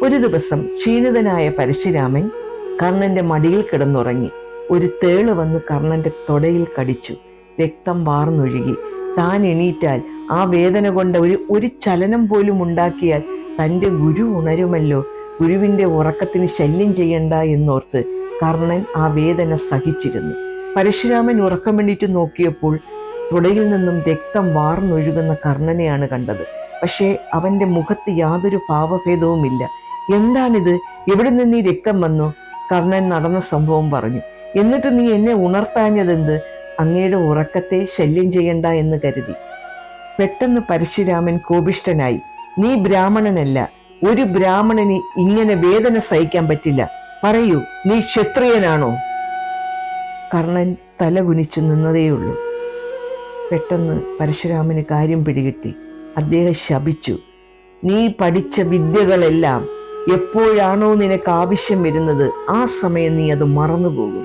ഒരു ദിവസം ക്ഷീണിതനായ പരശുരാമൻ കർണന്റെ മടിയിൽ കിടന്നുറങ്ങി. ഒരു തേള് വന്ന് കർണന്റെ തൊടയിൽ കടിച്ചു. രക്തം വാർന്നൊഴുകി. താൻ എണീറ്റാൽ ആ വേദന കൊണ്ട് ഒരു ചലനം പോലും ഉണ്ടാക്കിയാൽ തൻ്റെ ഗുരു ഉണരുമല്ലോ, ഗുരുവിൻ്റെ ഉറക്കത്തിന് ശല്യം ചെയ്യണ്ട എന്നോർത്ത് കർണൻ ആ വേദന സഹിച്ചിരുന്നു. പരശുരാമൻ ഉറക്കം വേണ്ടിയിട്ട് നോക്കിയപ്പോൾ തുടയിൽ നിന്നും രക്തം വാർന്നൊഴുകുന്ന കർണനെയാണ് കണ്ടത്. പക്ഷേ അവൻ്റെ മുഖത്ത് യാതൊരു ഭാവഭേദവുമില്ല. എന്താണിത്? എവിടെ നിന്ന് ഈ രക്തം വന്നു? കർണൻ നടന്ന സംഭവം പറഞ്ഞു. എന്നിട്ട് നീ എന്നെ ഉണർത്താഞ്ഞതെന്ത്? അങ്ങയുടെ ഉറക്കത്തെ ശല്യം ചെയ്യണ്ട എന്ന് കരുതി. പെട്ടെന്ന് പരശുരാമൻ കോപിഷ്ഠനായി. നീ ബ്രാഹ്മണനല്ല. ഒരു ബ്രാഹ്മണന് ഇങ്ങനെ വേദന സഹിക്കാൻ പറ്റില്ല. പറയൂ, നീ ക്ഷത്രിയനാണോ? കർണൻ തല കുനിച്ചു നിന്നതേയുള്ളൂ. പെട്ടെന്ന് പരശുരാമന് കാര്യം പിടികിട്ടി. അദ്ദേഹം ശപിച്ചു. നീ പഠിച്ച വിദ്യകളെല്ലാം എപ്പോഴാണോ നിനക്ക് ആവശ്യം വരുന്നത് ആ സമയം നീ അത് മറന്നുപോകും.